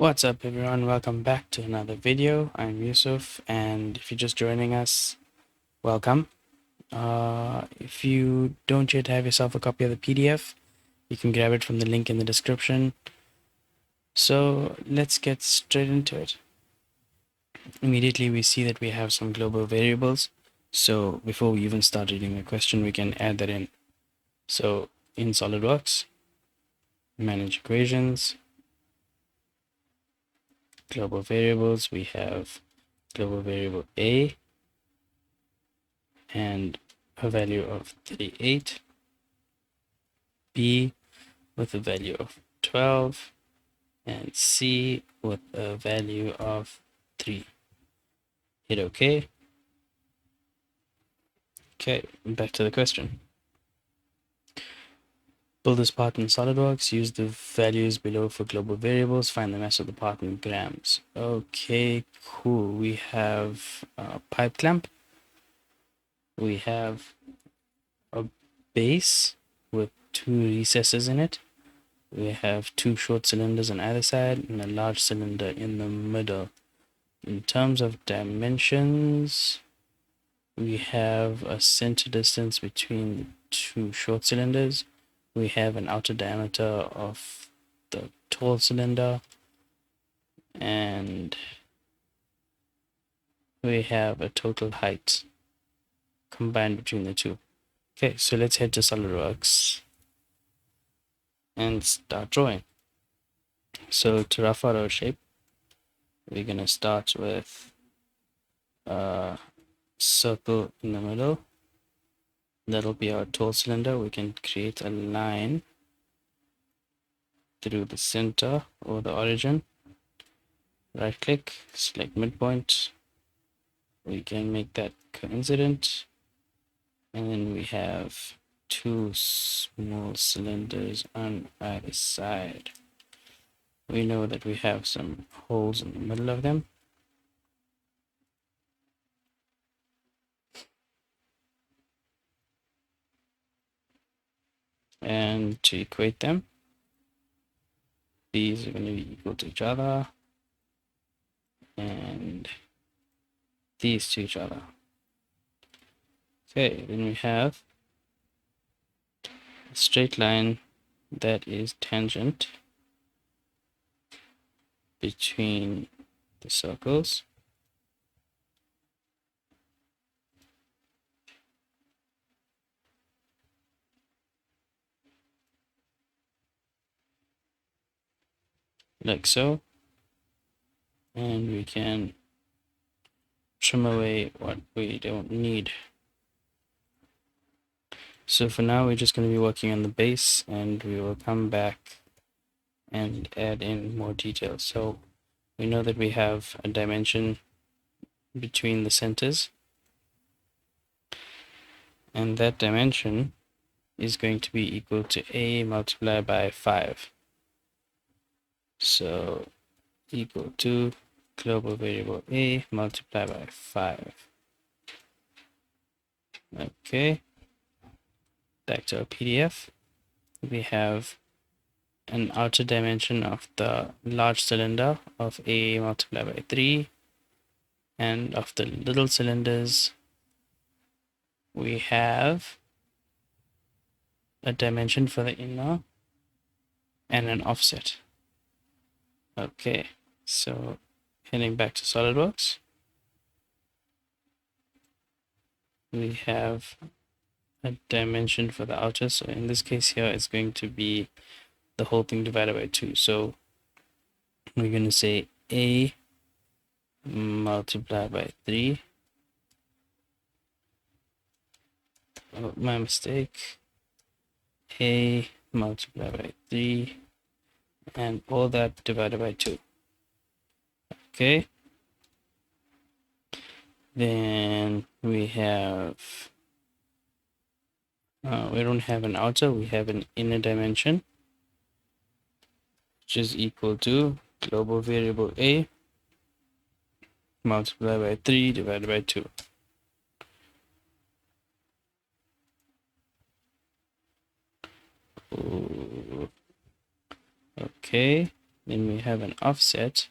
What's up everyone, welcome back to another video. I'm Yusuf, and if you're just joining us, welcome. If you don't yet have yourself a copy of the PDF, you can grab it from the link in the description. So let's get straight into it. Immediately we see that we have some global variables. So before we even start reading the question, we can add that in. So in SolidWorks, manage equations, global variables, we have global variable A and a value of 38, B with a value of 12, and C with a value of 3. Hit OK. Okay, back to the question. Build this part in SolidWorks. Use the values below for global variables. Find the mass of the part in grams. Okay, cool. We have a pipe clamp. We have a base with 2 recesses in it. We have 2 short cylinders on either side and a large cylinder in the middle. In terms of dimensions, we have a center distance between the 2 short cylinders. We have an outer diameter of the tall cylinder, and we have a total height combined between the 2. Okay, so let's head to SolidWorks and start drawing. So to rough out our shape, we're going to start with a circle in the middle. That'll be our tall cylinder. We can create a line through the center or the origin. Right click, select midpoint. We can make that coincident. And then we have 2 small cylinders on either side. We know that we have some holes in the middle of them. And to equate them, these are going to be equal to each other, and these to each other. Okay, then we have a straight line that is tangent between the circles. Like so. And we can trim away what we don't need. So for now, we're just going to be working on the base, and we will come back and add in more details. So we know that we have a dimension between the centers, and that dimension is going to be equal to A multiplied by 5. So equal to global variable A multiplied by 5. Okay, back to our PDF. We have an outer dimension of the large cylinder of A multiplied by 3, and of the little cylinders we have a dimension for the inner and an offset. Okay, so heading back to SolidWorks, we have a dimension for the outer. So in this case here, it's going to be the whole thing divided by 2. So we're going to say A multiplied by 3. Oh, my mistake. A multiplied by 3, and all that divided by 2. Okay, then we have we don't have an outer, we have an inner dimension, which is equal to global variable A multiplied by 3 divided by 2. Ooh. Okay, Then we have an offset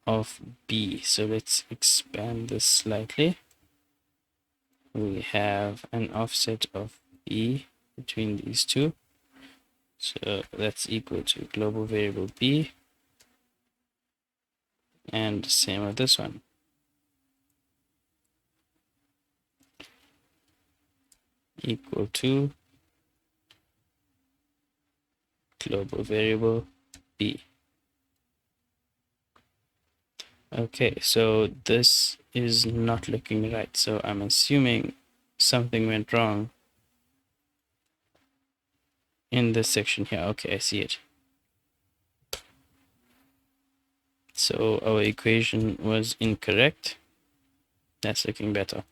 of B. So let's expand this slightly. We have an offset of B between these two. So that's equal to global variable B. And same with this one. Equal to global variable B. Okay, so this is not looking right. So I'm assuming something went wrong in this section here. Okay, I see it. So our equation was incorrect. That's looking better.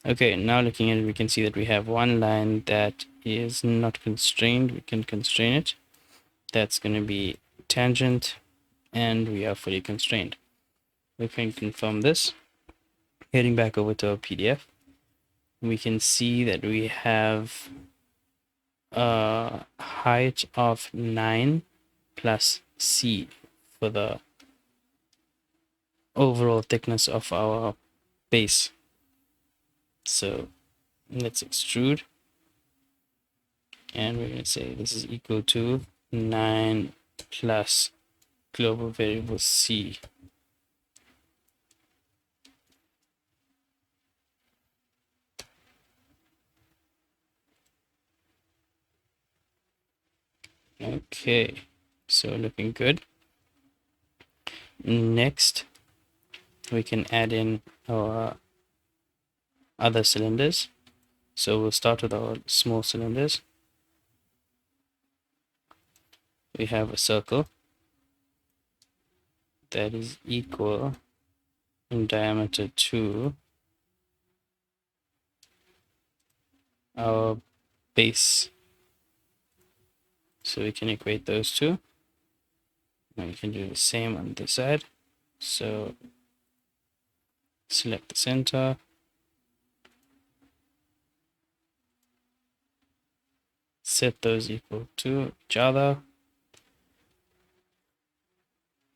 Okay, now looking at it, we can see that we have one line that is not constrained. We can constrain it. That's going to be tangent, and we are fully constrained. We can confirm this. Heading back over to our PDF, we can see that we have a height of 9 plus C for the overall thickness of our base. So let's extrude, and we're going to say this is equal to 9 plus global variable C. Okay, so looking good. Next, we can add in our other cylinders. So we'll start with our small cylinders. We have a circle that is equal in diameter to our base. So we can equate those two. And we can do the same on this side. So select the center. Set those equal to each other.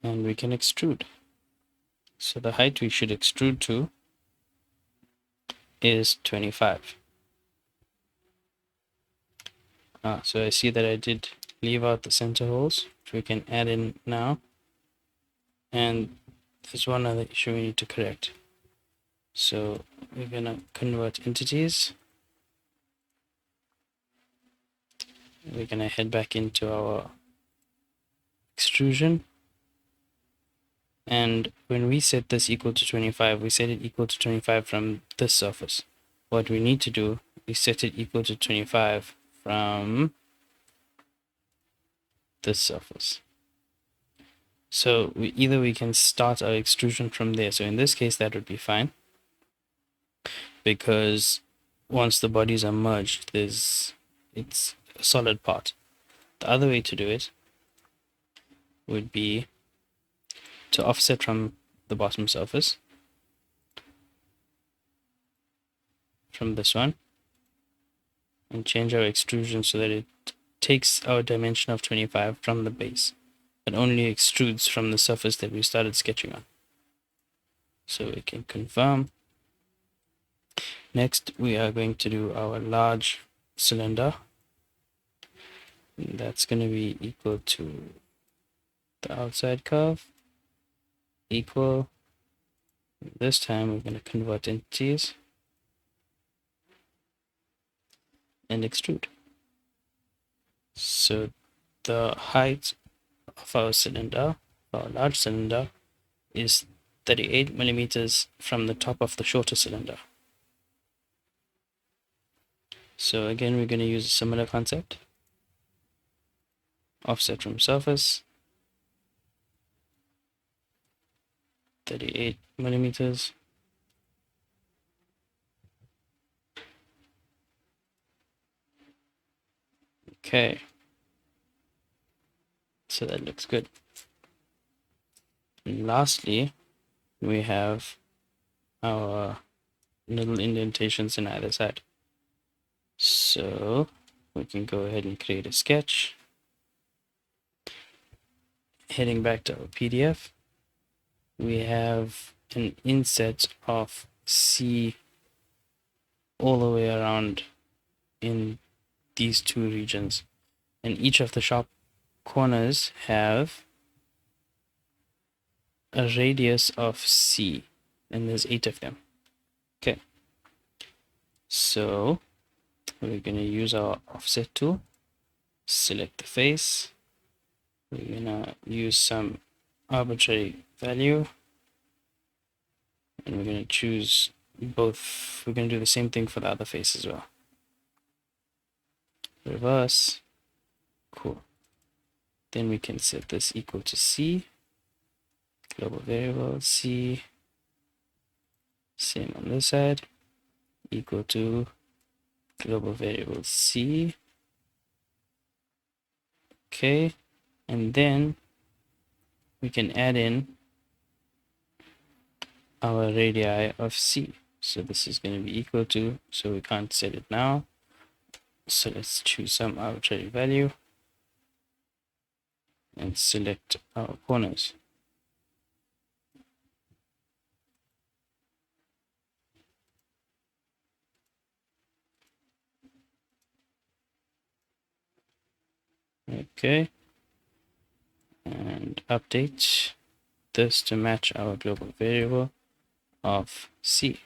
And we can extrude. So the height we should extrude to is 25. So I see that I did leave out the center holes, which we can add in now. And there's one other issue we need to correct. So we're gonna convert entities. We're gonna head back into our extrusion. And when we set this equal to 25, we set it equal to 25 from this surface. What we need to do is set it equal to 25 from this surface. So we can start our extrusion from there. So in this case, that would be fine, because once the bodies are merged, it's a solid part. The other way to do it would be to offset from the bottom surface, from this one, and change our extrusion so that it takes our dimension of 25 from the base, but only extrudes from the surface that we started sketching on. So we can confirm. Next, we are going to do our large cylinder. That's going to be equal to the outside curve, equal. This time we're going to convert entities and extrude. So the height of our cylinder, our large cylinder, is 38 millimeters from the top of the shorter cylinder. So again, we're going to use a similar concept. Offset from surface, 38 millimeters. Okay, so that looks good. And lastly, we have our little indentations in either side. So we can go ahead and create a sketch. Heading back to our PDF, we have an inset of C all the way around in these two regions, and each of the sharp corners have a radius of C, and there's 8 of them. Okay, so we're going to use our offset tool, select the face, we're going to use some arbitrary value, and we're going to choose both. We're going to do the same thing for the other face as well. Reverse. Cool. Then we can set this equal to C, global variable C, same on this side, equal to global variable C. Okay, and then we can add in our radii of C. So this is going to be equal to, so we can't set it now. So let's choose some arbitrary value and select our corners. Okay, and update this to match our global variable of C.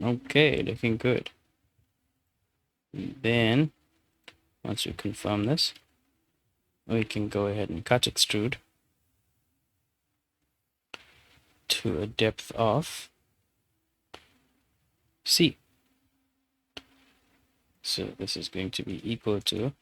Okay, looking good. Then once we confirm this, we can go ahead and cut extrude to a depth of C. So this is going to be equal to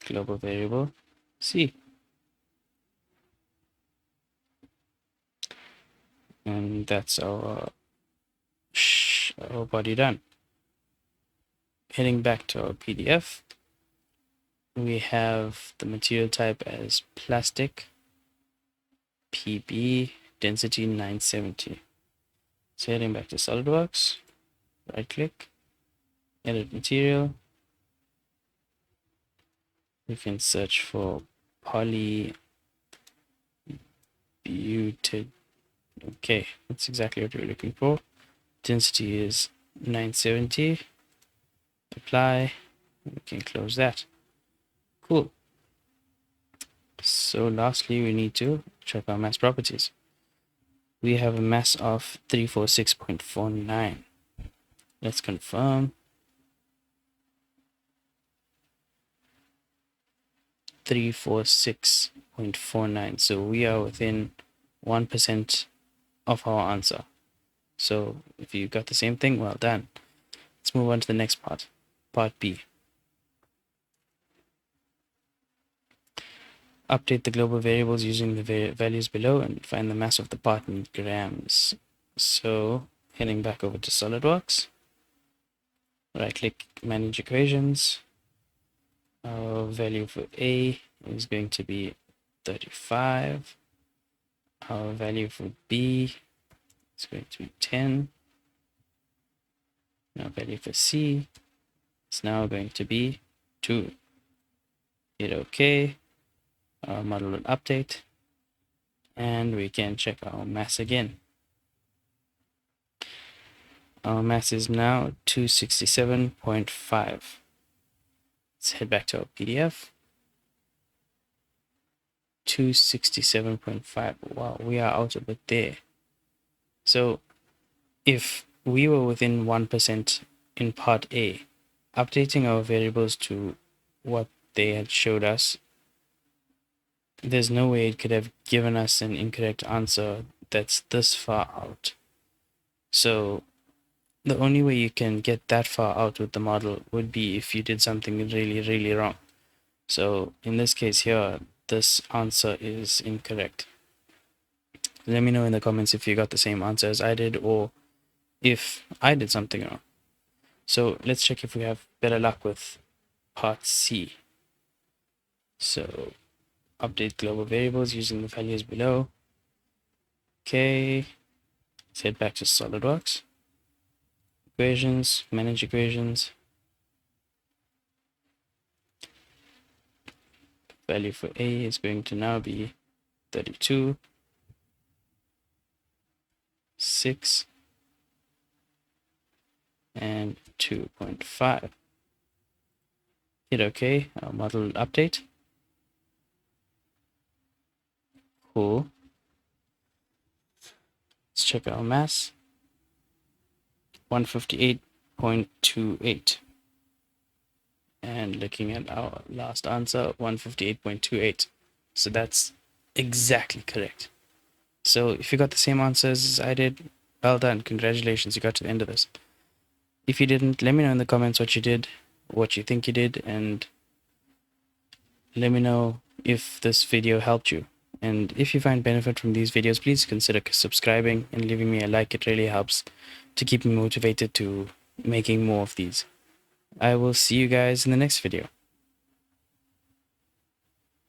global variable C. And that's our body done. Heading back to our PDF, we have the material type as plastic, PB, density 970. So heading back to SolidWorks, right click, edit material. We can search for polybutadiene. Okay, that's exactly what we're looking for. Density is 970. Apply. We can close that. Cool. So lastly, we need to check our mass properties. We have a mass of 346.49. Let's confirm. 346.49. So we are within 1% of our answer. So if you got the same thing, well done. Let's move on to the next part, part B. Update the global variables using the values below and find the mass of the part in grams. So heading back over to SolidWorks, right click, manage equations. Our value for A is going to be 35. Our value for B is going to be 10. Our value for C is now going to be 2. Hit OK. Our model will update. And we can check our mass again. Our mass is now 267.5. Let's head back to our PDF. 267.5. Wow, we are out of it there. So if we were within 1% in part A, updating our variables to what they had showed us, there's no way it could have given us an incorrect answer that's this far out. So the only way you can get that far out with the model would be if you did something really, really wrong. So in this case here, this answer is incorrect. Let me know in the comments if you got the same answer as I did, or if I did something wrong. So let's check if we have better luck with part C. So update global variables using the values below. Okay, let's head back to SolidWorks. Equations, manage equations. value for A is going to now be 32, 6, and 2.5. Hit OK, our model update. Cool. Let's check our mass. 158.28. And looking at our last answer, 158.28. So that's exactly correct. So if you got the same answers as I did, well done. Congratulations, you got to the end of this. If you didn't, let me know in the comments what you did, what you think you did, and let me know if this video helped you. And if you find benefit from these videos, please consider subscribing and leaving me a like. It really helps to keep me motivated to making more of these. I will see you guys in the next video.